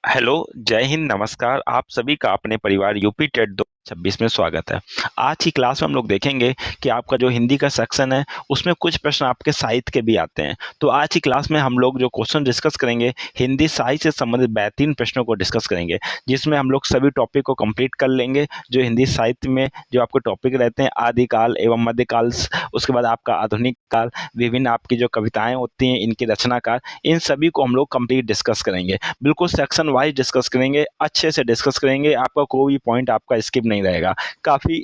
Hello, जय हिंद, नमस्कार। आप सभी का अपने परिवार यूपी टेट 2026 में स्वागत है। आज की क्लास में हम लोग देखेंगे कि आपका जो हिंदी का सेक्शन है, उसमें कुछ प्रश्न आपके साहित्य के भी आते हैं। तो आज की क्लास में हम लोग जो क्वेश्चन डिस्कस करेंगे, हिंदी साहित्य से संबंधित बेहतरीन प्रश्नों को डिस्कस करेंगे, जिसमें हम लोग सभी टॉपिक को कंप्लीट कर लेंगे। जो हिंदी साहित्य में जो आपके टॉपिक रहते हैं, आदिकाल एवं मध्यकाल, उसके बाद आपका आधुनिक काल, विभिन्न आपकी जो कविताएं होती हैं, इनके रचनाकार, इन सभी को हम लोग कंप्लीट डिस्कस करेंगे। बिल्कुल सेक्शन वाइज डिस्कस करेंगे, अच्छे से डिस्कस करेंगे, आपका कोई भी पॉइंट आपका स्किप नहीं रहेगा। काफ़ी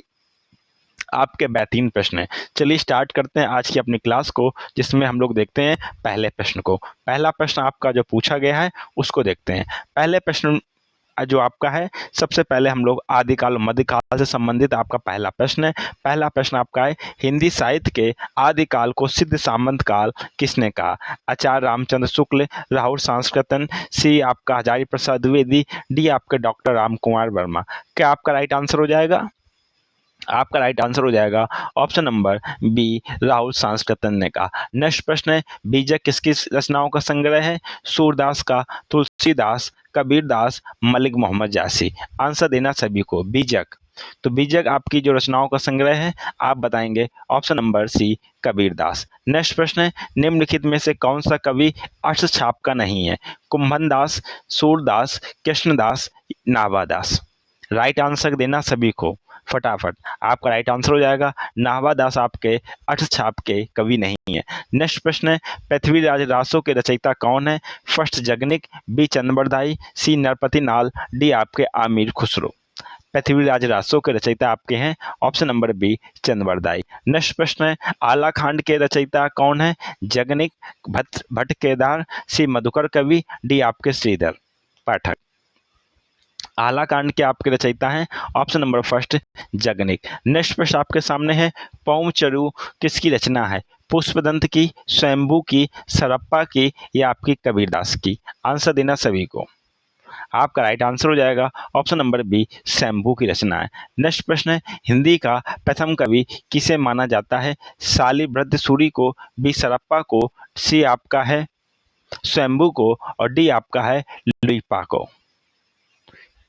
आपके बेहतरीन प्रश्न है। चलिए स्टार्ट करते हैं आज की अपनी क्लास को, जिसमें हम लोग देखते हैं पहले प्रश्न को। पहला प्रश्न आपका जो पूछा गया है, उसको देखते हैं। पहले प्रश्न जो आपका है, सबसे पहले हम लोग आदिकाल मध्यकाल से संबंधित आपका पहला प्रश्न है। पहला प्रश्न आपका है, हिंदी साहित्य के आदिकाल को सिद्ध सामंत काल किसने कहा? आचार्य रामचंद्र शुक्ल, राहुल सांस्कृतन, सी आपका हजारी प्रसाद द्विवेदी, डी आपका डॉक्टर राम कुमार वर्मा। क्या आपका राइट आंसर हो जाएगा? आपका राइट आंसर हो जाएगा ऑप्शन नंबर बी, राहुल सांस्कृतन ने कहा। नेक्स्ट प्रश्न है, बीजक किसकी रचनाओं का संग्रह है? सूरदास का, तुलसीदास, कबीरदास, मलिक मोहम्मद जासी। आंसर देना सभी को। बीजक, तो बीजक आपकी जो रचनाओं का संग्रह है, आप बताएंगे option number C, Kabirdas. Next प्रश्न है, निम्नलिखित में से कौन सा कवि अर्थ छाप का नहीं है? कुंभनदास, सूरदास, कृष्णदास, नाभादास। राइट आंसर देना सभी को फटाफट। आपका राइट आंसर हो जाएगा नाभादास आपके अर्थ छाप के कवि नहीं है। नेक्स्ट प्रश्न है, पृथ्वीराज रासो के रचयिता कौन है? फर्स्ट जगनिक, बी चंद्रबरदाई, सी नरपति नाल, डी आपके आमिर खुसरो। पृथ्वीराज रासो के रचयिता आपके हैं option number B, Chandbardai. Next प्रश्न है, आला खांड के रचयिता कौन है? जगनिक, भट्ट केदार, सी मधुकर कवि, डी आपके श्रीधर पाठक। आला कांड के आपके रचयिता हैं option number first, Jagnik. Next प्रश्न आपके सामने है, पौम चरू किसकी रचना है? पुष्पदंत की, स्वयंभू की, सरप्पा की, या आपकी कबीरदास की। आंसर देना सभी को। आपका राइट आंसर हो जाएगा ऑप्शन नंबर बी, शंभू की रचना है। नेक्स्ट प्रश्न है, हिंदी का प्रथम कवि किसे माना जाता है? शालिभद्र सूरी को, बी सरप्पा को, सी आपका है स्वयंभू को, और डी आपका है लुइपा को।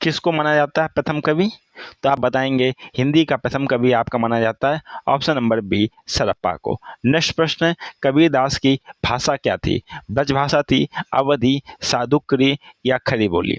किसको माना जाता है प्रथम कवि? तो आप बताएंगे हिंदी का प्रथम कवि आपका माना जाता है ऑप्शन नंबर बी, सरप्पा को। नेक्स्ट प्रश्न है, कबीरदास की भाषा क्या थी? ब्रजभाषा थी, अवधी, साधुकरी, या खड़ी बोली।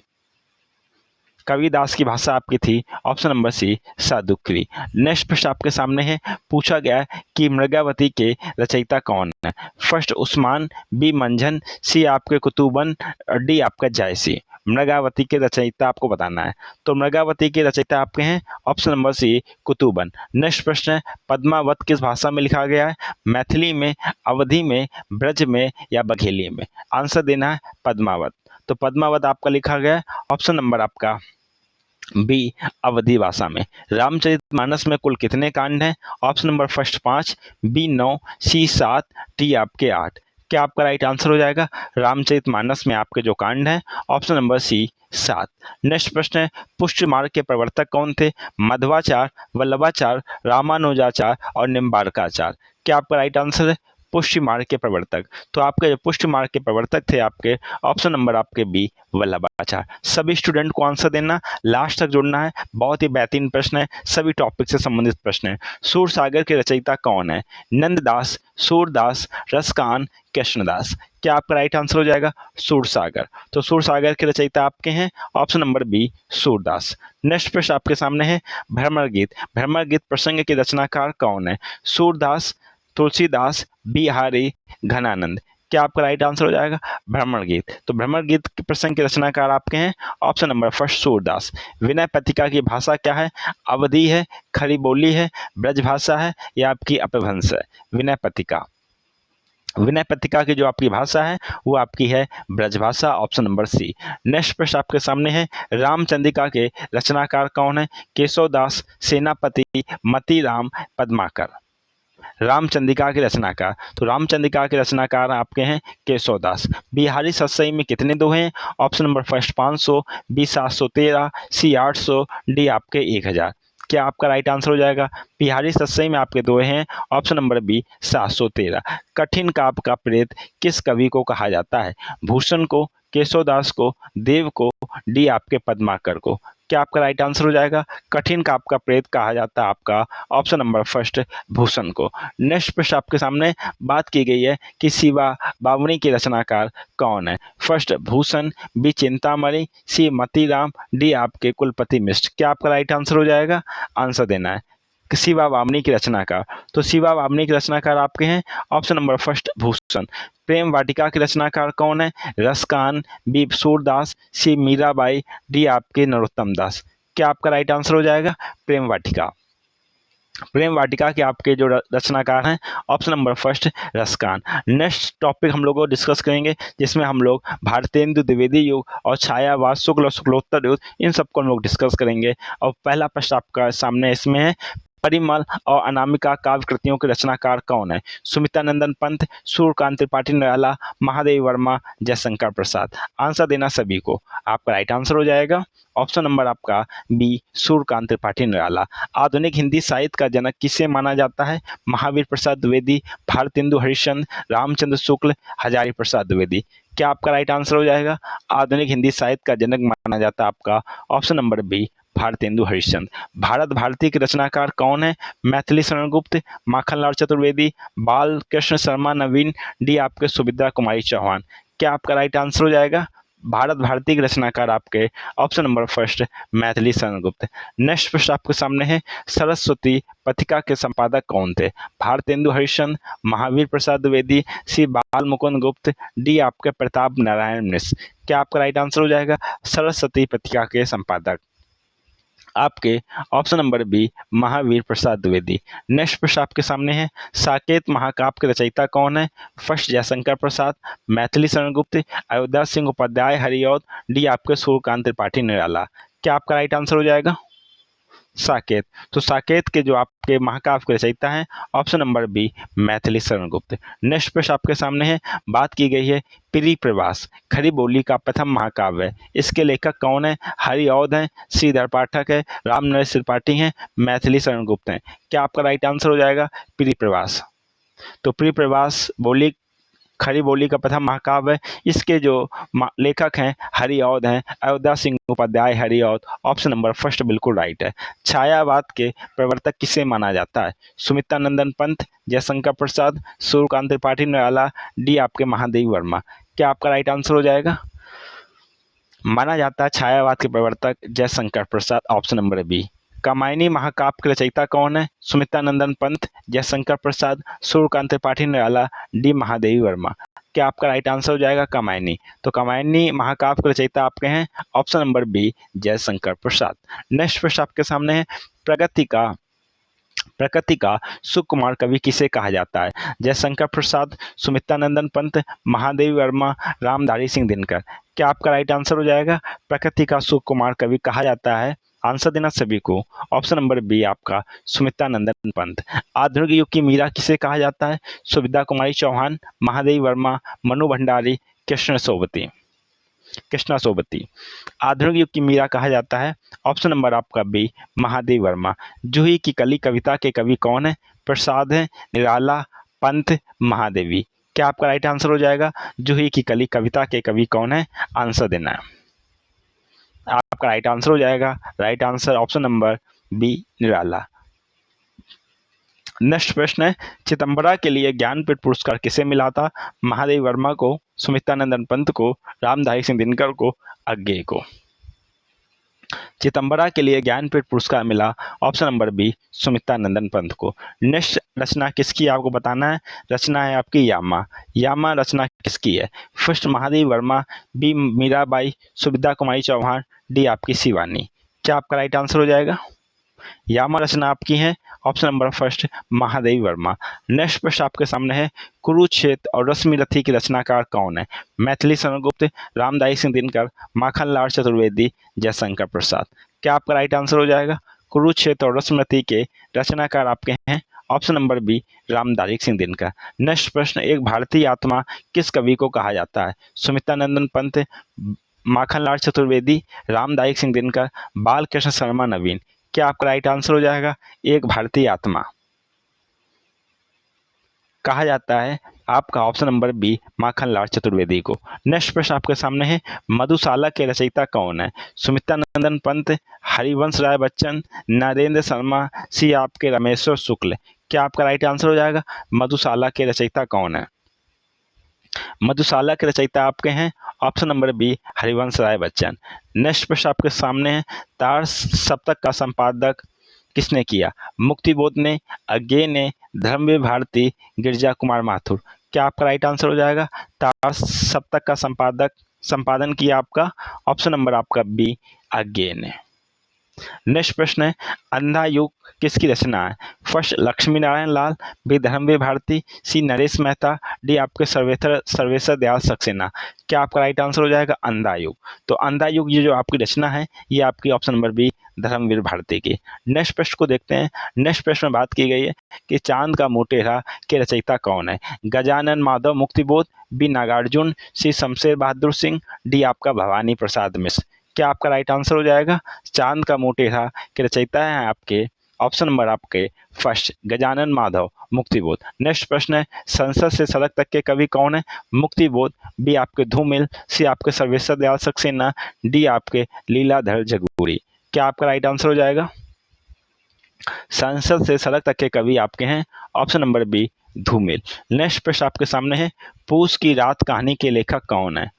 कबीरदास की भाषा आपकी थी ऑप्शन नंबर सी, साधुकरी। नेक्स्ट प्रश्न आपके सामने है, पूछा गया है कि मृगावती के रचयिता कौन है? फर्स्ट उस्मान, बी मंझन, सी आपके कुतुबन, डी आपका जायसी। मृगावती के रचयिता आपको बताना है। तो मृगावती के रचयिता आपके हैं ऑप्शन नंबर सी, कुतुबन। नेक्स्ट प्रश्न है, पद्मावत किस भाषा में लिखा गया है? मैथिली में, अवधी में, ब्रज में, या बघेली में। आंसर देना है पद्मावत। तो पद्मावत आपका लिखा गया है ऑप्शन नंबर आपका बी, अवधी भाषा में। रामचरितमानस में कुल कितने कांड हैं? ऑप्शन नंबर फर्स्ट 5, बी 9, सी 7, डी आपके 8। क्या आपका राइट आंसर हो जाएगा? रामचरितमानस में आपके जो कांड हैं ऑप्शन नंबर सी, 7। नेक्स्ट प्रश्न है, पुष्ट मार्ग के प्रवर्तक कौन थे? मध्वाचार्य, वल्लभाचार्य, रामानुजाचार्य, और निम्बार्काचार्य। क्या आपका राइट आंसर है? पुष्टि मार्ग के प्रवर्तक। तो आपके जो पुष्टि मार्ग के प्रवर्तक थे आपके ऑप्शन नंबर आपके बी, वल्लभाचार्य। सभी स्टूडेंट को आंसर देना, लास्ट तक जुड़ना है। बहुत ही बेहतरीन प्रश्न है, सभी टॉपिक से संबंधित प्रश्न है। सूरसागर के रचयिता कौन है? नंददास, सूरदास, रसकान, कृष्णदास। क्या आपका राइट आंसर हो जाएगा? सूरसागर। तो सूरसागर के रचयिता आपके हैं option number B, Surdas. Next प्रश्न आपके सामने है, भ्रमर गीत। भ्रमर गीत प्रसंग के रचनाकार कौन है? सूरदास, तुलसीदास, बिहारी, घनानंद। क्या आपका राइट आंसर हो जाएगा? भ्रमर गीत। तो भ्रमर गीत के प्रसंग के रचनाकार आपके हैं option number first, Surdas. Vinay Patrika की भाषा क्या है? अवधी है, खड़ी बोली है, ब्रजभाषा है, या आपकी अपभ्रंश है। विनय पत्रिका, विनय पत्रिका की जो आपकी भाषा है वो आपकी है Brajbhasha, option number C. Next प्रश्न आपके सामने है, रामचंद्रिका के रचनाकार कौन है? केशवदास, सेनापति, मतीराम, पद्माकर। रामचंद्रिका के रचनाकार, तो रामचंद्रिका के रचनाकार आपके हैं केशवदास। बिहारी सतसई में कितने दोहे हैं? ऑप्शन नंबर फर्स्ट 500, बी 713, सी 800, डी आपके 1000। क्या आपका राइट आंसर हो जाएगा? बिहारी सतसई में आपके दोहे हैं ऑप्शन नंबर बी, 713। कठिन काव्य का प्रेत किस कवि को कहा जाता है? भूषण को, केशवदास को, देव को, डी आपके पद्माकर को। क्या आपका राइट आंसर हो जाएगा? कठिन का आपका प्रेत कहा जाता है आपका ऑप्शन नंबर फर्स्ट भूषण को। नेक्स्ट प्रश्न आपके सामने बात की गई है कि शिवा बावनी के रचनाकार कौन है? फर्स्ट भूषण, बी चिंतामणि, सी मतीराम, डी आपके कुलपति मिश्र। क्या आपका राइट आंसर हो जाएगा? आंसर देना है। शिवा बामनी की रचनाकार, तो शिवा बामनी के रचनाकार आपके हैं ऑप्शन नंबर फर्स्ट भूषण। प्रेम वाटिका के रचनाकार कौन है? रसकान, बी सूरदास, सी मीराबाई, डी आपके नरोत्तम दास। क्या आपका राइट आंसर हो जाएगा? प्रेम वाटिका। प्रेम वाटिका के आपके जो रचनाकार हैं option number first Raskhan. Next topic हम लोग को डिस्कस करेंगे जिसमें हम लोग भारतेंदु द्विवेदी युग और छायावाद शुक्ल और शुक्लोत्तर युग इन सबको हम लोग डिस्कस करेंगे। और पहला प्रश्न आपका सामने इसमें है, परिमल और अनामिका काव्य कृतियों के रचनाकार कौन है? सुमित्रानंदन पंत, सूर्यकांत त्रिपाठी निराला, महादेवी वर्मा, जयशंकर प्रसाद। आंसर देना सभी को। आपका राइट आंसर हो जाएगा ऑप्शन नंबर आपका बी सूर्यकांत त्रिपाठी निराला। आधुनिक हिंदी साहित्य का जनक किसे माना जाता है? महावीर प्रसाद द्विवेदी, भारतेंदु हरिश्चंद्र, रामचंद्र शुक्ल, हजारी प्रसाद द्विवेदी। क्या आपका राइट आंसर हो जाएगा? आधुनिक हिंदी साहित्य का जनक माना जाता है आपका option number B Bharatendu Harishchandra. Bharat Bharati के रचनाकार कौन है? मैथिली शरण गुप्त, माखनलाल चतुर्वेदी, बाल कृष्ण शर्मा नवीन, डी आपके सुभद्रा कुमारी चौहान। क्या आपका राइट आंसर हो जाएगा? भारत भारती के रचनाकार आपके option number first Maithili Sharan Gupt. Next प्रश्न आपके सामने है, सरस्वती पथिका के संपादक कौन थे? भारतेंदु हरिश्चंद्र, महावीर प्रसाद द्विवेदी, सी बाल मुकुंद गुप्त, डी आपके प्रताप नारायण मिश्र। क्या आपका राइट आंसर हो जाएगा? सरस्वती पथिका के संपादक आपके option number B Mahavir Prasad Dwivedi. Next प्रश्न आपके सामने है, साकेत महाकाव्य के रचयिता कौन है? फर्स्ट जयशंकर प्रसाद, मैथिली शरण गुप्त, अयोध्या सिंह उपाध्याय हरिऔध, डी आपके सूर्यकांत त्रिपाठी निराला। क्या आपका राइट आंसर हो जाएगा? साकेत। तो साकेत के जो आपके महाकाव्य के रचयिता हैं option number B Maithili Sharan Gupt. Next प्रश्न आपके सामने है, बात की गई है प्री प्रवास खड़ी बोली का प्रथम महाकाव्य है, इसके लेखक कौन है? हरिऔध हैं, श्रीधर पाठक है, रामनरेश त्रिपाठी हैं, मैथिली शरण गुप्त हैं। क्या आपका राइट आंसर हो जाएगा? प्री प्रवास। तो प्री प्रवास बोली खड़ी बोली का प्रथम महाकाव्य है, इसके जो लेखक हैं हरिऔध हैं, Ayodhya Singh Upadhyay Hariaudh. Option number first बिल्कुल राइट है। छायावाद के प्रवर्तक किसे माना जाता है? सुमित्रानंदन पंत, जयशंकर प्रसाद, सूर्यकांत त्रिपाठी निराला, डी आपके महादेवी वर्मा। क्या आपका राइट आंसर हो जाएगा? माना जाता है छायावाद के प्रवर्तक Jaishankar Prasad, option number B. Kamayani महाकाव्य के रचयिता कौन है? सुमित्रानंदन पंत, जयशंकर प्रसाद, सूर्यकांत त्रिपाठी निराला, डी महादेवी वर्मा। क्या आपका राइट आंसर हो जाएगा? कामायनी। तो कामायनी महाकाव्य के रचयिता आपके हैं option number B Jaishankar Prasad. Next प्रश्न आपके सामने है, प्रकृति का सुकुमार कवि किसे कहा जाता है? जयशंकर प्रसाद, सुमित्रानंदन पंत, महादेवी वर्मा, रामधारी सिंह दिनकर। क्या आपका राइट आंसर हो जाएगा? प्रकृति का सुकुमार कवि कहा जाता है, आंसर देना सभी को। ऑप्शन नंबर बी आपका सुमित्रानंदन पंत। आधुनिक युग की मीरा किसे कहा जाता है? सुभद्रा कुमारी चौहान, महादेवी वर्मा, मनु भंडारी, कृष्णा सोबती। आधुनिक युग की मीरा कहा जाता है, ऑप्शन नंबर आपका बी महादेवी वर्मा। जूही की कली कविता के कवि कौन है? प्रसाद है, निराला, पंत, महादेवी। क्या आपका राइट आंसर हो जाएगा? जूही की कली कविता के कवि कौन है? आंसर देना है। आपका राइट आंसर हो जाएगा, right answer option number B Nirala. Next प्रश्न है, चिदंबरा के लिए ज्ञानपीठ पुरस्कार किसे मिला था? महादेवी वर्मा को, सुमित्रानंदन पंत को, रामधारी सिंह दिनकर को, अज्ञे को। चिदंबरा के लिए ज्ञानपीठ पुरस्कार मिला option number B Sumitranandan Pant को। नेक्स्ट रचना किसकी आपको बताना है? रचना है आपकी यामा। यामा रचना किसकी है? First Mahadevi Verma, B Mirabai, Subhadra Kumari Chauhan, D आपकी शिवानी। क्या आपका राइट आंसर हो जाएगा? यामा रचना आपकी है option number first Mahadevi Verma. Next प्रश्न आपके सामने है, कुरुक्षेत्र और रश्मि रथी की रचनाकार कौन है? मैथिली शरण गुप्त, रामधारी सिंह दिनकर, माखनलाल चतुर्वेदी, जयशंकर प्रसाद। क्या आपका राइट आंसर हो जाएगा? कुरुक्षेत्र और रश्मि रथी के रचनाकार आपके हैं option number B Ramdhari Singh Dinkar. Next प्रश्न, एक भारतीय आत्मा किस कवि को कहा जाता है? सुमित्रानंदन पंत, माखनलाल चतुर्वेदी, रामधारी सिंह दिनकर, बाल कृष्ण शर्मा नवीन। क्या आपका राइट आंसर हो जाएगा? एक भारतीय आत्मा कहा जाता है आपका option number B Makhanlal Chaturvedi को। नेक्स्ट प्रश्न आपके सामने है, मधुशाला के रचयिता कौन है? सुमित्रा नंदन पंत, हरिवंश राय बच्चन, नरेंद्र शर्मा, सी आपके रमेश्वर शुक्ल। क्या आपका राइट आंसर हो जाएगा? मधुशाला के रचयिता कौन है? मधुशाला के रचयिता आपके हैं option number B Harivansh Rai Bachchan. Next प्रश्न आपके सामने है, तार सप्तक का संपादक किसने किया? मुक्तिबोध ने, अज्ञे ने, धर्मवीर भारती, गिरिजा कुमार माथुर। क्या आपका राइट आंसर हो जाएगा? तार सप्तक का संपादन किया आपका ऑप्शन नंबर आपका बी अज्ञे ने। नेक्स्ट प्रश्न है, अंधा युग किसकी रचना है? फर्स्ट लक्ष्मी नारायण लाल, बी धर्मवीर भारती, सी नरेश मेहता, डी आपके सर्वेश्वर दयाल सक्सेना। क्या आपका राइट आंसर हो जाएगा? अंधा युग। तो अंधा युग ये जो आपकी रचना है ये आपकी option number B Dharamvir Bharati की। नेक्स्ट प्रश्न को देखते हैं। नेक्स्ट प्रश्न में बात की गई है कि चांद का मोटेरा के रचयिता कौन है? गजानन माधव मुक्तिबोध, बी नागार्जुन, सी शमशेर बहादुर सिंह, डी आपका भवानी प्रसाद मिश्र। क्या आपका राइट आंसर हो जाएगा? चांद का मोटेरा के रचयिता है आपके ऑप्शन नंबर आपके फर्स्ट गजानन माधव मुक्तिबोध। नेक्स्ट प्रश्न है, संसद से सड़क तक के कवि कौन है? मुक्तिबोध, बी आपके धूमिल, सी आपके सर्वेश्वर दयाल सक्सेना, डी आपके लीलाधर जगूरी। क्या आपका राइट आंसर हो जाएगा? संसद से सड़क तक के कवि आपके हैं ऑप्शन नंबर बी धूमिल। नेक्स्ट प्रश्न आपके सामने है, पूस की रात कहानी के लेखक कौन है?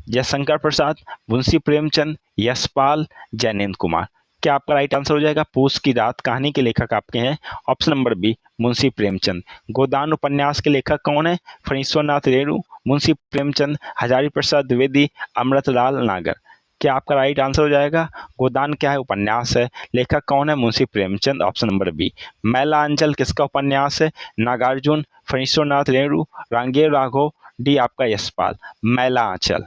जयशंकर प्रसाद, मुंशी प्रेमचंद, यशपाल, जैनेन्द्र कुमार। क्या आपका राइट आंसर हो जाएगा? पूस की रात कहानी के लेखक आपके हैं option number B Munshi Premchand. Godan उपन्यास के लेखक कौन है? फणीश्वरनाथ रेणु, मुंशी प्रेमचंद, हजारी प्रसाद द्विवेदी, अमृतलाल नागर। क्या आपका राइट आंसर हो जाएगा? गोदान क्या है? उपन्यास है। लेखक कौन है? Munshi Premchand, option number B. Maila Anchal किसका उपन्यास है? नागार्जुन, फणीश्वरनाथ रेणु, रांगेय राघव, डी आपका यशपाल। मैला आंचल।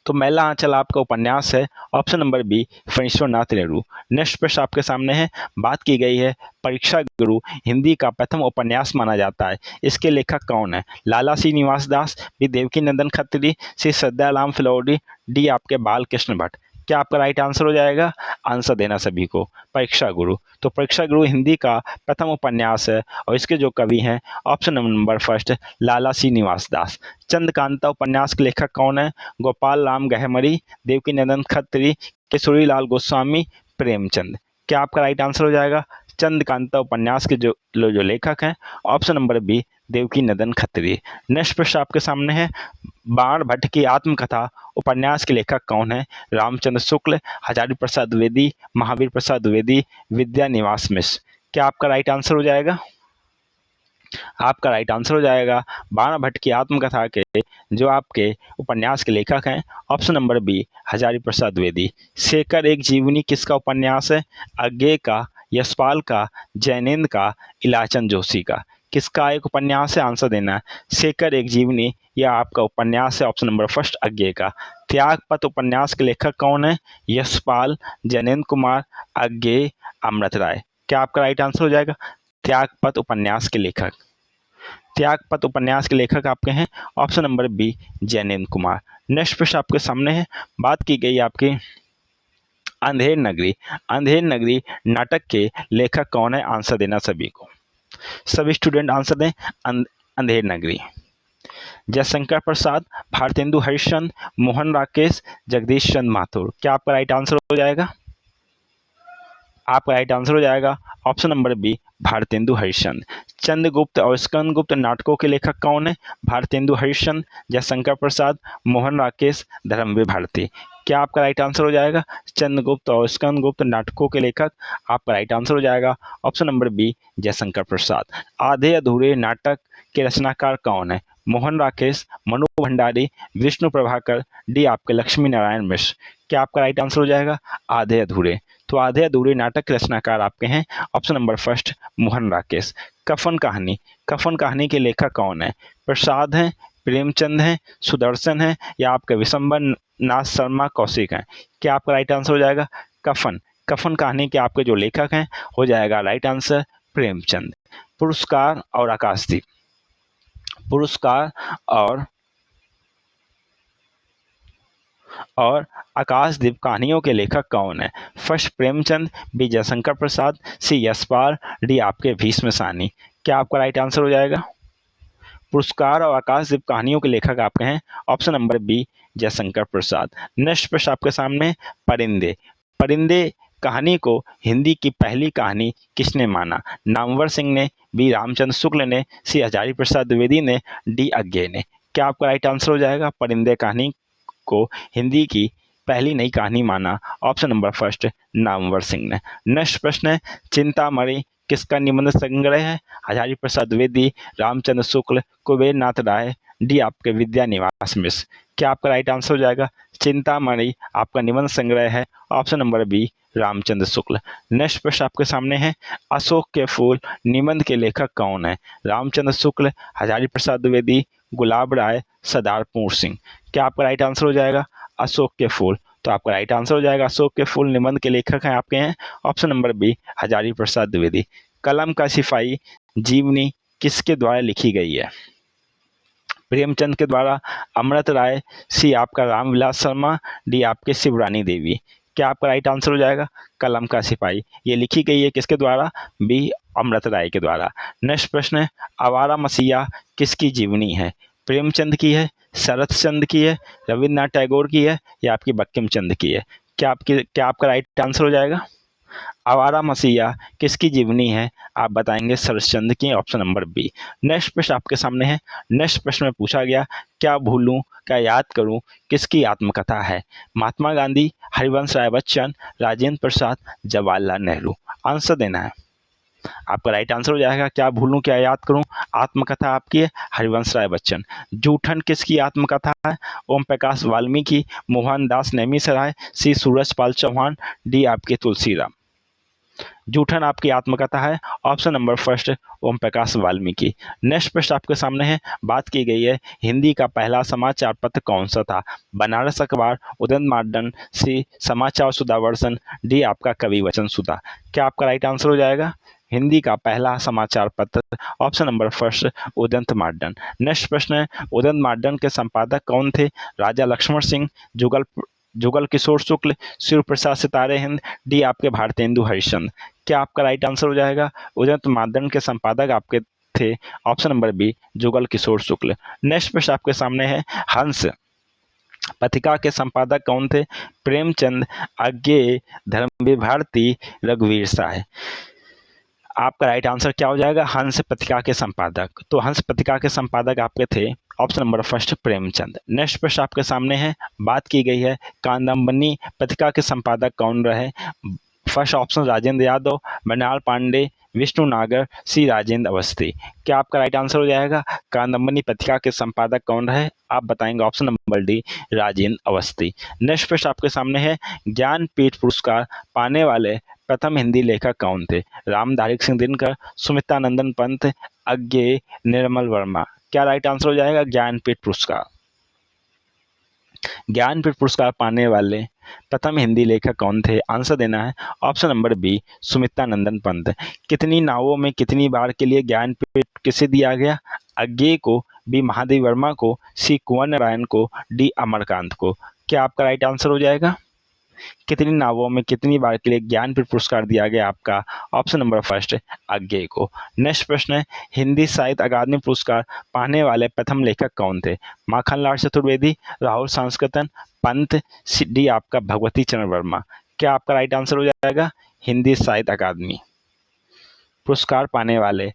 तो मैला आंचल आपका उपन्यास है option number B Phanishwarnath Renu. Next प्रश्न आपके सामने है, बात की गई है परीक्षा गुरु हिंदी का प्रथम उपन्यास माना जाता है, इसके लेखक कौन है? लाला सी निवास दास, बी देवकी नंदन खत्री, सी सद्दाराम फिलौरी, डी आपके बाल कृष्ण भट्ट। क्या आपका राइट आंसर हो जाएगा? आंसर देना सभी को। परीक्षा गुरु, तो परीक्षा गुरु हिंदी का प्रथम उपन्यास है और इसके जो कवि हैं ऑप्शन नंबर फर्स्ट लाला सी निवास दास। चंद्रकांता उपन्यास के लेखक कौन है? गोपाल राम गहमरी, देवकी नंदन खत्री, किशोरी लाल गोस्वामी, प्रेमचंद। क्या आपका राइट आंसर हो जाएगा? चंद्रकांता उपन्यास के जो लेखक हैं ऑप्शन नंबर बी देवकी नंदन खत्री। नेक्स्ट प्रश्न आपके सामने है, बाण भट्ट की आत्मकथा उपन्यास के लेखक कौन है? रामचंद्र शुक्ल, हजारी प्रसाद द्विवेदी, महावीर प्रसाद द्विवेदी, विद्या निवास मिश्र। क्या आपका राइट आंसर हो जाएगा? आपका राइट आंसर हो जाएगा बाण भट्ट की आत्मकथा के जो आपके उपन्यास के लेखक हैं option number B Hazari Prasad Dwivedi. Shekhar एक जीवनी किसका उपन्यास है? अज्ञे का, यशपाल का, जैनेन्द्र का, इलाचंद जोशी का। किसका एक उपन्यास है? आंसर देना है। शेखर एक जीवनी यह आपका उपन्यास है ऑप्शन नंबर फर्स्ट अज्ञे का। त्यागपत्र उपन्यास के लेखक कौन है? यशपाल, जैनेन्द्र कुमार, अज्ञे, अमृत राय। क्या आपका राइट आंसर हो जाएगा? त्यागपत्र उपन्यास के लेखक। त्यागपत्र उपन्यास के लेखक आपके हैं option number B Jainendra Kumar. Next प्रश्न आपके सामने है, बात की गई आपकी अंधेर नगरी। अंधेर नगरी नाटक के लेखक कौन है? आंसर देना सभी को। सभी स्टूडेंट आंसर दें। अंधेर नगरी जयशंकर प्रसाद, भारतेंदु हरिश्चंद्र, मोहन राकेश, जगदीश चंद्र माथुर। क्या आपका राइट आंसर हो जाएगा? आपका राइट आंसर हो जाएगा option number B Bharatendu Harishchandra. Chandragupta और स्कंदगुप्त नाटकों के लेखक कौन है? भारतेंदु हरिश्चंद्र, जयशंकर प्रसाद, मोहन राकेश, धर्मवीर भारती। क्या आपका राइट आंसर हो जाएगा? चंद्रगुप्त और स्कंदगुप्त नाटकों के लेखक आपका राइट आंसर हो जाएगा option number B Jaishankar Prasad. आधे अधूरे नाटक के रचनाकार कौन है? मोहन राकेश, मनु भंडारी, विष्णु प्रभाकर, डी आपके लक्ष्मी नारायण मिश्र। क्या आपका राइट आंसर हो जाएगा? आधे अधूरे। तो आधे अधूरे नाटक के रचनाकार आपके हैं option number first Mohan Rakesh. कफन कहानी, कफन कहानी के लेखक कौन है? प्रसाद हैं, प्रेमचंद हैं, सुदर्शन हैं या आपके विशंबर नाथ शर्मा कौशिक हैं। क्या आपका राइट आंसर हो जाएगा? कफन। कफन कहानी के आपके जो लेखक हैं हो जाएगा राइट आंसर प्रेमचंद। पुरस्कार और आकाशदीप, पुरस्कार और आकाशदीप कहानियों के लेखक कौन है? फर्स्ट प्रेमचंद, बी जयशंकर प्रसाद, सी यशपाल, डी आपके भीष्म सानी। क्या आपका राइट आंसर हो जाएगा? पुरस्कार और आकाशदीप कहानियों के लेखक आपके हैं option number B Jaishankar Prasad. Next प्रश्न आपके सामने, परिंदे। परिंदे कहानी को हिंदी की पहली कहानी किसने माना? नामवर सिंह ने, बी रामचंद्र शुक्ल ने, सी हजारी प्रसाद द्विवेदी ने, डी अज्ञे ने। क्या आपका राइट आंसर हो जाएगा? परिंदे कहानी को हिंदी की पहली नई कहानी माना option number first Namvar Singh ने। नेक्स्ट प्रश्न है, चिंतामणि किसका निबंध संग्रह है? हजारी प्रसाद द्विवेदी, रामचंद्र शुक्ल, कुबेर नाथ राय, डी आपके विद्या निवास मिश्र। क्या आपका राइट आंसर हो जाएगा? चिंतामणि आपका निबंध संग्रह है option number B Ramchandra Shukla. Next प्रश्न आपके सामने है, अशोक के फूल निबंध के लेखक कौन है? रामचंद्र शुक्ल, हजारी प्रसाद द्विवेदी, गुलाब राय, सरदार पूर्ण सिंह। क्या आपका राइट आंसर हो जाएगा? अशोक के फूल। तो आपका राइट आंसर हो जाएगा अशोक के फूल निबंध के लेखक हैं आपके हैं option number B Hazari Prasad Dwivedi. कलम का सिपाही जीवनी किसके द्वारा लिखी गई है? प्रेमचंद के द्वारा, अमृत राय, सी आपका रामविलास शर्मा, डी आपके शिवरानी देवी। क्या आपका राइट आंसर हो जाएगा? कलम का सिपाही ये लिखी गई है किसके द्वारा? बी अमृत राय के द्वारा। नेक्स्ट प्रश्न है, आवारा मसीहा किसकी जीवनी है? प्रेमचंद की है, शरत चंद्र की है, रविन्द्रनाथ टैगोर की है, या आपकी बंकिम चंद्र की है? क्या आपका राइट आंसर हो जाएगा? आवारा मसीहा किसकी जीवनी है? आप बताएंगे शरतचंद्र की, ऑप्शन नंबर बी। नेक्स्ट प्रश्न आपके सामने है। नेक्स्ट प्रश्न में पूछा गया, क्या भूलूं क्या याद करूं किसकी आत्मकथा है? महात्मा गांधी, हरिवंश राय बच्चन, राजेंद्र प्रसाद, जवाहरलाल नेहरू। आंसर देना है। आपका राइट आंसर हो जाएगा, क्या भूलूं क्या याद करूं, आत्मकथा आपकी है हरिवंश राय बच्चन। जूठन किसकी आत्मकथा है? ओम प्रकाश वाल्मीकि, मोहनदास नेमिसराय, सी सूरजपाल चौहान, डी आपके तुलसीराम। जूठन आपकी आत्मकथा है option number first Om Prakash Valmiki. Next प्रश्न आपके सामने है, बात की गई है हिंदी का पहला समाचार पत्र कौन सा था? बनारस अखबार, उदंत मार्डन, सी समाचार सुधावर्षन, डी आपका कवि वचन सुधा। क्या आपका राइट आंसर हो जाएगा? हिंदी का पहला समाचार पत्र option number first Udant modern. Next प्रश्न है, उदंत मार्डन के संपादक कौन थे? राजा लक्ष्मण सिंह, जुगल किशोर शुक्ल, शिव प्रसाद सितारे हिंद, डी आपके भारतेंदु हरिश्चंद्र। क्या आपका राइट आंसर हो जाएगा? उदंत मार्डन के संपादक आपके थे option number B Jugal Kishore शुक्ल। नेक्स्ट प्रश्न आपके सामने है, हंस पत्रिका के संपादक कौन थे? प्रेमचंद, अज्ञे, धर्मवीर भारती, रघुवीर साय। आपका राइट आंसर क्या हो जाएगा? हंस पत्रिका के संपादक। तो हंस पत्रिका के संपादक आपके थे option number first Premchand. Next प्रश्न आपके सामने है, बात की गई है कादम्बनी पत्रिका के संपादक कौन रहे? फर्स्ट ऑप्शन राजेंद्र यादव, मृणाल पांडे, विष्णु नागर, सी राजेंद्र अवस्थी। क्या आपका राइट आंसर हो जाएगा? कादम्बनी पत्रिका के संपादक कौन रहे? आप बताएंगे option number D Rajendra Awasthi. Next प्रश्न आपके सामने है, ज्ञानपीठ पुरस्कार पाने वाले प्रथम हिंदी लेखक कौन थे? रामधारी सिंह दिनकर, सुमित्रानंदन पंत, अज्ञे, निर्मल वर्मा। क्या राइट आंसर हो जाएगा? ज्ञानपीठ पुरस्कार। ज्ञानपीठ पुरस्कार पाने वाले प्रथम हिंदी लेखक कौन थे? आंसर देना है option number B Sumitranandan Pant. कितनी नावों में कितनी बार के लिए ज्ञानपीठ किसे दिया गया? अज्ञे को, बी महादेवी वर्मा को, सी कुंवर नारायण को, डी अमरकांत को। क्या आपका राइट आंसर हो जाएगा? कितनी नावों में कितनी बार के लिए ज्ञानपीठ पुरस्कार दिया गया? आपका ऑप्शन नंबर फर्स्ट अज्ञे को। नेक्स्ट प्रश्न है, हिंदी साहित्य अकादमी पुरस्कार पाने वाले प्रथम लेखक कौन थे? माखनलाल चतुर्वेदी, राहुल सांस्कृतन, पंत, डी आपका भगवती चरण वर्मा। क्या आपका राइट आंसर हो जाएगा? हिंदी साहित्य अकादमी पुरस्कार पाने वाले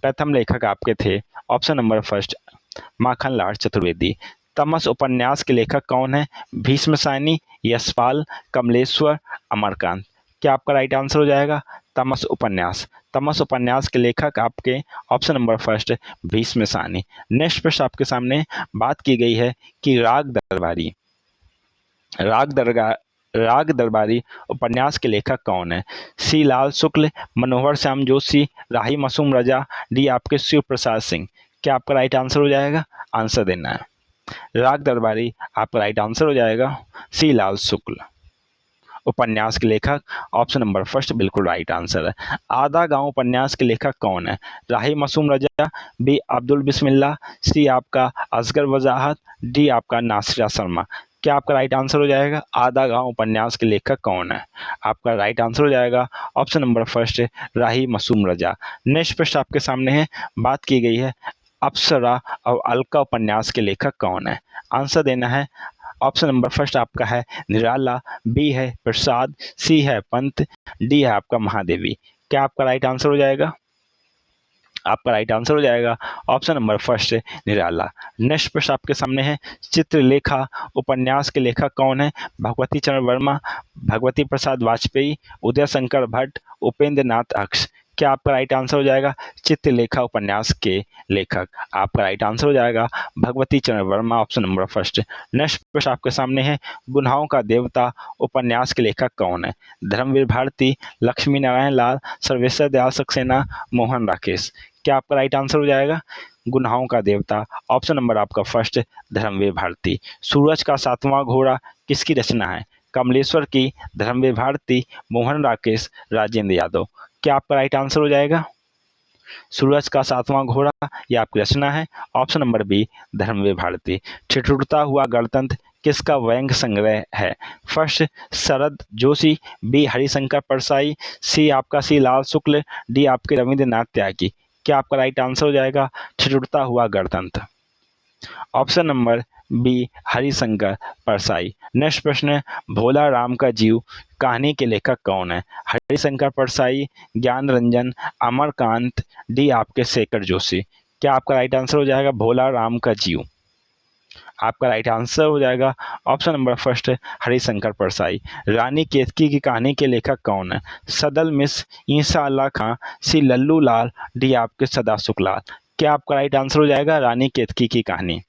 प्रथम लेखक आपके थे option number first Makhanlal Chaturvedi. तमस उपन्यास के लेखक कौन है? भीष्म सायनी, यशपाल, कमलेश्वर, अमरकांत। क्या आपका राइट आंसर हो जाएगा? तमस उपन्यास। तमस उपन्यास के लेखक आपके option number first Bhishma Sayani. Next प्रश्न आपके सामने, बात की गई है कि राग दरबारी उपन्यास के लेखक कौन है? सी लाल शुक्ल, मनोहर श्याम जोशी, राही मासूम रजा, डी आपके शिव प्रसाद सिंह। क्या आपका राइट आंसर हो जाएगा? आंसर देना है। राग दरबारी आपका राइट आंसर हो जाएगा सी लाल शुक्ल उपन्यास के लेखक ऑप्शन नंबर फर्स्ट बिल्कुल राइट आंसर है। आधा गांव उपन्यास के लेखक कौन है? राही मासूम रजा, बी अब्दुल बिस्मिल्लाह, सी आपका असगर वजाहत, डी आपका नासिरा शर्मा। क्या आपका राइट आंसर हो जाएगा? आधा गांव उपन्यास के लेखक कौन है? आपका राइट आंसर हो जाएगा option number first Rahi Masoom रजा। नेक्स्ट प्रश्न आपके सामने है, बात की गई है अप्सरा और अलका उपन्यास के लेखक कौन है? आंसर देना है। ऑप्शन नंबर फर्स्ट आपका है निराला, बी है प्रसाद, सी है पंत, डी है आपका महादेवी। क्या आपका राइट आंसर हो जाएगा? आपका राइट आंसर हो जाएगा ऑप्शन नंबर फर्स्ट निराला। नेक्स्ट प्रश्न आपके सामने है, चित्रलेखा उपन्यास के लेखक कौन है? भगवती चरण वर्मा, भगवती प्रसाद वाजपेयी, उदय शंकर भट्ट, उपेंद्र नाथ अक्ष। क्या आपका राइट आंसर हो जाएगा? चित्रलेखा उपन्यास के लेखक, आपका राइट आंसर हो जाएगा भगवती चरण Verma, option number first. Next प्रश्न आपके सामने है, गुनाहों का देवता उपन्यास के लेखक कौन है? धर्मवीर भारती, लक्ष्मी नारायण लाल, सर्वेश्वर दयाल सक्सेना, मोहन राकेश। क्या आपका राइट आंसर हो जाएगा? गुनाहों का देवता, ऑप्शन नंबर आपका फर्स्ट धर्मवीर भारती। सूरज का सातवां घोड़ा किसकी रचना है? कमलेश्वर की, धर्मवीर भारती, मोहन राकेश, राजेंद्र यादव। क्या आपका राइट आंसर हो जाएगा? सूरज का सातवां घोड़ा यह आपकी रचना है, option number B Dharamvir Bharati. Thithurta Hua Gantantra किसका व्यंग्य संग्रह है? First Sharad Joshi, B Harishankar Parsai, C Lal Shukla, D आपके रविंद्रनाथ त्यागी। क्या आपका राइट आंसर हो जाएगा? Thithurta Hua Gantantra, option number B Harishankar Parsai. Next प्रश्न है, भोला राम का जीव कहानी के लेखक कौन है? हरिशंकर परसाई, ज्ञान रंजन, अमरकांत, डी आपके शेखर जोशी। क्या आपका राइट आंसर हो जाएगा? भोला राम का जीव, आपका राइट आंसर हो जाएगा option number first Harishankar Parsai. Rani Ketki ki Kahani के लेखक कौन है? सदल मिस, ईसा अल्लाह खां, सी लल्लू लाल, डी आपके सदा सुखलाल। क्या आपका राइट आंसर हो जाएगा? रानी केतकी की कहानी,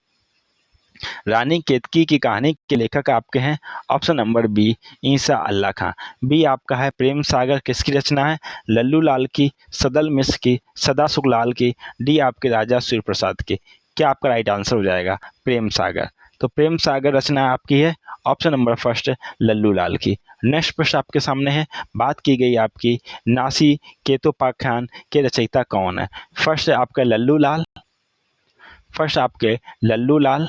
रानी केतकी की कहानी के लेखक आपके हैं ऑप्शन नंबर बी ईसा अल्लाह खां। बी आपका है प्रेम सागर किसकी रचना है? लल्लू लाल की, सदल मिस की, सदा सुखलाल की, डी आपके राजा सूर्य प्रसाद की। क्या आपका राइट आंसर हो जाएगा? प्रेम सागर। तो प्रेम सागर रचना आपकी है ऑप्शन नंबर फर्स्ट लल्लू लाल की। नेक्स्ट प्रश्न आपके सामने है, बात की गई आपकी नासी केतोपाख्यान के रचयिता कौन है? फर्स्ट आपका लल्लू लाल, फर्स्ट आपके लल्लू लाल,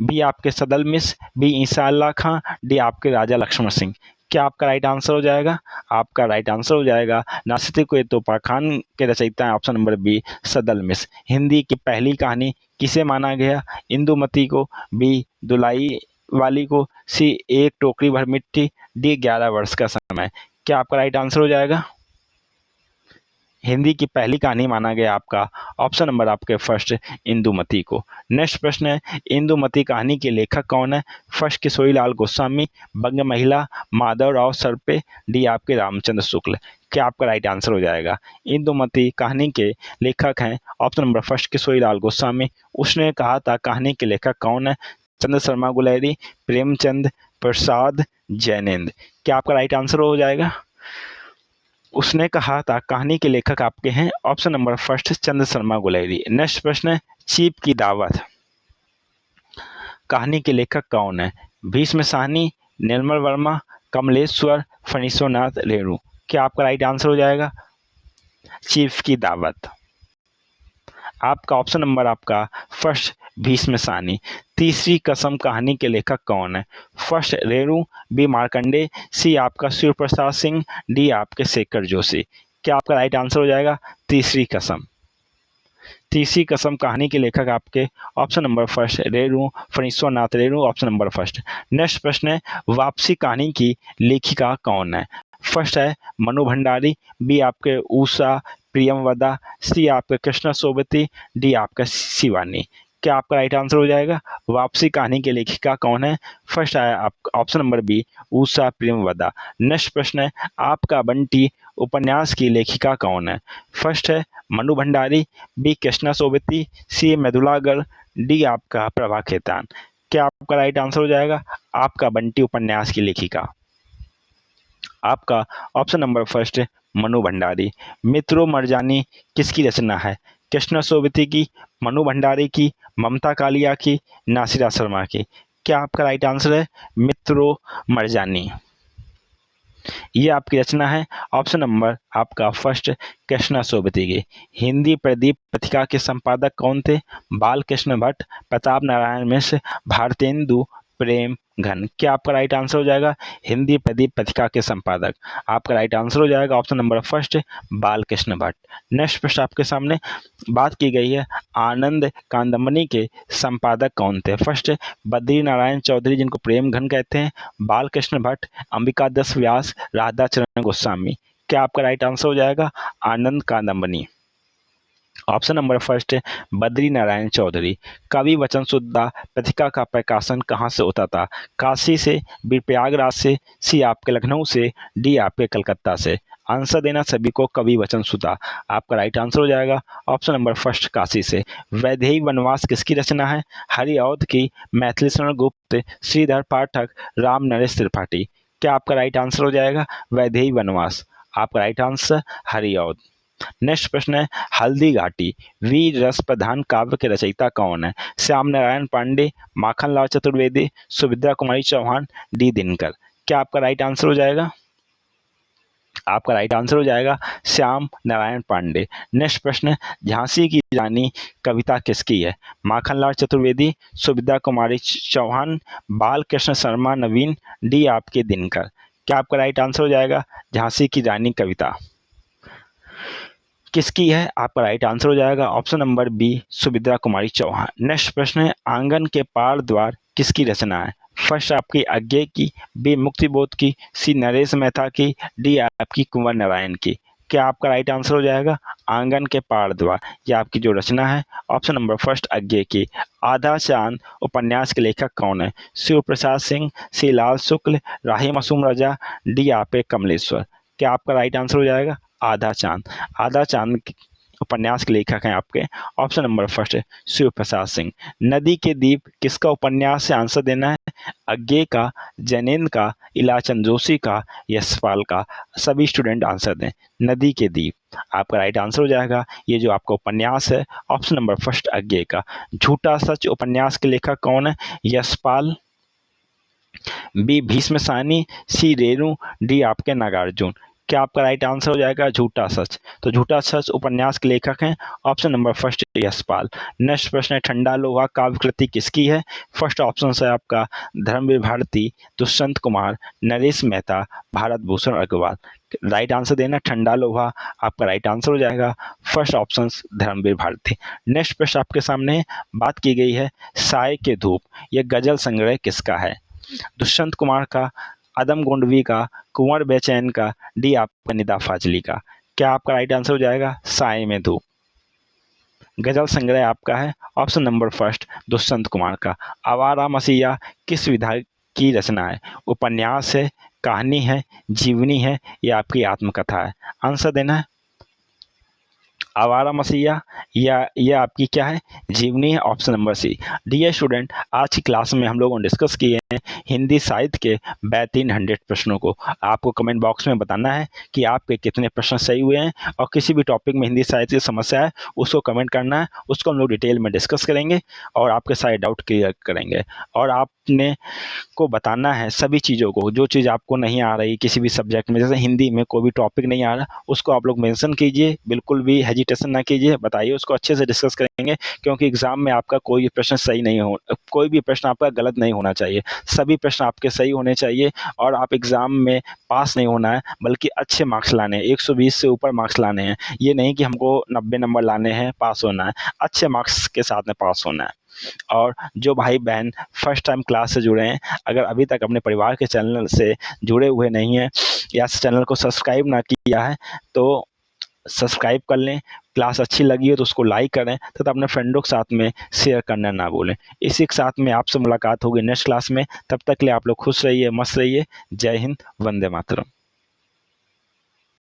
बी आपके सदल मिस, बी ईसा अल्लाह खां, डी आपके राजा लक्ष्मण सिंह। क्या आपका राइट आंसर हो जाएगा? आपका राइट आंसर हो जाएगा नासिर को तोपा खान के रचयिता है ऑप्शन नंबर बी सदल मिस। हिंदी की पहली कहानी किसे माना गया? इंदुमती को, बी दुलाई वाली को, सी एक टोकरी भर मिट्टी, डी 11 वर्ष का समय। क्या आपका राइट आंसर हो जाएगा? हिंदी की पहली कहानी माना गया आपका ऑप्शन नंबर आपके फर्स्ट इंदुमती को। नेक्स्ट प्रश्न है, इंदुमती कहानी के लेखक कौन है? फर्स्ट किशोरीलाल गोस्वामी, बंग महिला, माधव राव सरपे, डी आपके रामचंद्र शुक्ल। क्या आपका राइट आंसर हो जाएगा? इंदुमती कहानी के लेखक हैं option number first Kishorilal Goswami. उसने कहा था कहानी के लेखक कौन है? चंद्र शर्मा गुलेरी, प्रेमचंद, प्रसाद, जैनेन्द्र। क्या आपका राइट आंसर हो जाएगा? उसने कहा था कहानी के लेखक आपके हैं option number first Chandra Sharma Guleri. Next प्रश्न है, चीप की दावत कहानी के लेखक कौन है? भीष्म साहनी, निर्मल वर्मा, कमलेश्वर, फणीश्वरनाथ रेणु। क्या आपका राइट आंसर हो जाएगा? चीफ की दावत, आपका ऑप्शन नंबर आपका फर्स्ट भीष्म साहनी। तीसरी कसम कहानी के लेखक कौन है? फर्स्ट रेणु, बी मार्कंडे, सी आपका शिव प्रसाद सिंह, डी आपके शेखर जोशी। क्या आपका राइट आंसर हो जाएगा? तीसरी कसम, तीसरी कसम कहानी के लेखक आपके option number first Renu, Phanishwarnath Renu, option number first. Next प्रश्न है, वापसी कहानी की लेखिका कौन है? फर्स्ट है मनु भंडारी, बी आपके उषा प्रियमवदा, सी आपके कृष्णा सोबती, डी आपका शिवानी। क्या आपका राइट आंसर हो जाएगा? वापसी कहानी की लेखिका कौन है? फर्स्ट आया आप option number B Usha Priyamvada. Next प्रश्न है, आपका बंटी उपन्यास की लेखिका कौन है? फर्स्ट है मनु भंडारी, बी कृष्णा सोबती, सी मृदुलागर, डी आपका प्रभा खेतान। क्या आपका राइट आंसर हो जाएगा? आपका बंटी उपन्यास की लेखिका, आपका option number first Manu Bhandari. मित्रों मरजानी किसकी रचना है? कृष्णा सोबती की, मनु भंडारी की, ममता कालिया की, नासिरा शर्मा की। क्या आपका राइट आंसर है? मित्रों मरजानी, ये आपकी रचना है ऑप्शन नंबर आपका फर्स्ट कृष्णा सोबती की। हिंदी प्रदीप पत्रिका के संपादक कौन थे? बाल कृष्ण भट्ट, प्रताप नारायण मिश्र, भारतेंदु, प्रेम घन। क्या आपका राइट आंसर हो जाएगा? हिंदी प्रदीप पत्रिका के संपादक। आपका राइट आंसर हो जाएगा option number first Balkrishna Bhatt. Next प्रश्न आपके सामने बात की गई है आनंद कादंबरी के संपादक कौन थे? फर्स्ट बद्री नारायण चौधरी जिनको प्रेम घन कहते हैं, बालकृष्ण भट्ट, अंबिकादास व्यास, राधाचरण गोस्वामी। क्या आपका राइट आंसर हो जाएगा? Anand Kadambari. Option number first Badri Narayan Chaudhary. Kavi Vachan सुधा पत्रिका का प्रकाशन कहाँ से होता था? काशी से, बी प्रयागराज से, सी आपके लखनऊ से, डी आपके कलकत्ता से। आंसर देना सभी को कवि वचन सुधा। आपका राइट आंसर हो जाएगा ऑप्शन नंबर फर्स्ट काशी से। वैदेही वनवास किसकी रचना है? हरिऔध की, मैथिली शरण गुप्त, श्रीधर पाठक, राम नरेश त्रिपाठी। क्या आपका राइट आंसर हो जाएगा? वैदेही वनवास। आपका राइट आंसर हरिऔध। नेक्स्ट प्रश्न है हल्दी घाटी वीर रस प्रधान काव्य के रचयिता कौन है? श्याम नारायण पांडे, माखनलाल चतुर्वेदी, सुभद्रा कुमारी चौहान, डी दिनकर। क्या आपका राइट आंसर हो जाएगा? आपका राइट आंसर हो जाएगा श्याम नारायण पांडे। नेक्स्ट प्रश्न है झांसी की रानी कविता किसकी है? माखनलाल चतुर्वेदी, सुभद्रा कुमारी चौहान, बाल कृष्ण शर्मा नवीन, डी आपके दिनकर। क्या आपका राइट आंसर हो जाएगा? झांसी की रानी कविता किसकी है? आपका राइट आंसर हो जाएगा option number B Subhadra Kumari Chauhan. Next प्रश्न है आंगन के पार द्वार किसकी रचना है? फर्स्ट आपकी अज्ञे की, बी मुक्तिबोध की, सी नरेश मेहता की, डी आपकी कुंवर नारायण की। क्या आपका राइट आंसर हो जाएगा? आंगन के पार द्वार ये आपकी जो रचना है ऑप्शन नंबर फर्स्ट अज्ञे की। आधा चांद उपन्यास के लेखक कौन है? शिव प्रसाद सिंह, सी लाल शुक्ल, राही मासूम रजा, डी आपे कमलेश्वर। क्या आपका राइट आंसर हो जाएगा? आधा चांद। आधा चांद उपन्यास के लेखक हैं आपके ऑप्शन नंबर फर्स्ट है शिव प्रसाद सिंह। नदी के दीप किसका उपन्यास से? आंसर देना है अज्ञे का, जैनेन्द्र का, इलाचंद जोशी का, यशपाल का। सभी स्टूडेंट आंसर दें। नदी के दीप आपका राइट आंसर हो जाएगा। ये जो आपका उपन्यास है ऑप्शन नंबर फर्स्ट अज्ञे का। झूठा सच उपन्यास के लेखक कौन है? यशपाल, बी भीष्म सानी, सी रेणु, डी आपके नागार्जुन। क्या आपका राइट आंसर हो जाएगा? झूठा सच। तो झूठा सच उपन्यास के लेखक हैं option number first Yashpal. Next प्रश्न है ठंडा लोहा काव्य कृति किसकी है? फर्स्ट ऑप्शन है आपका धर्मवीर भारती, दुष्यंत कुमार, नरेश मेहता, भारत भूषण अग्रवाल। राइट आंसर देना ठंडा लोहा। आपका राइट आंसर हो जाएगा first option Dharamvir Bharati. Next प्रश्न आपके सामने बात की गई है साय के धूप यह गजल संग्रह किसका है? दुष्यंत कुमार का, आदम गोंडवी का, कुंवर बेचैन का, डी आपका निदा फाजली का। क्या आपका राइट आंसर हो जाएगा? साय में धूप। गजल संग्रह आपका है option number first Dushyant Kumar का। आवारा मसीहा किस विधा की रचना है? उपन्यास है, कहानी है, जीवनी है या आपकी आत्मकथा है? आंसर देना है आवारा मसीहा या यह आपकी क्या है? जीवनी है option number C. Dear student आज की क्लास में हम लोगों ने डिस्कस किए हैं हिंदी साहित्य के 300 प्रश्नों को। आपको कमेंट बॉक्स में बताना है कि आपके कितने प्रश्न सही हुए हैं और किसी भी टॉपिक में हिंदी साहित्य की समस्या है उसको कमेंट करना है। उसको हम लोग डिटेल में डिस्कस करेंगे और आपके सारे डाउट क्लियर करेंगे। और आपने को बताना है सभी चीज़ों को, जो चीज़ आपको नहीं आ रही किसी भी सब्जेक्ट में, जैसे हिंदी में कोई भी टॉपिक नहीं आ रहा उसको आप लोग मेंशन कीजिए, बिल्कुल भी हेजिटेशन ना कीजिए, बताइए, उसको अच्छे से डिस्कस करेंगे। क्योंकि एग्जाम में आपका कोई भी प्रश्न सही नहीं हो, कोई भी प्रश्न आपका गलत नहीं होना चाहिए, सभी प्रश्न आपके सही होने चाहिए। और आप एग्जाम में पास नहीं होना है बल्कि अच्छे मार्क्स लाने हैं, 120 से ऊपर मार्क्स लाने हैं। ये नहीं कि हमको 90 नंबर लाने हैं, पास होना है, अच्छे मार्क्स के साथ में पास होना है। और जो भाई बहन फर्स्ट टाइम क्लास से जुड़े हैं, अगर अभी तक अपने परिवार के चैनल से जुड़े हुए नहीं हैं या चैनल को सब्सक्राइब ना किया है तो सब्सक्राइब कर लें। क्लास अच्छी लगी हो तो उसको लाइक करें तथा अपने फ्रेंडों के साथ में शेयर करना ना भूलें। इसी के साथ में आपसे मुलाकात होगी नेक्स्ट क्लास में। तब तक के लिए आप लोग खुश रहिए, मस्त रहिए। जय हिंद, वंदे मातरम।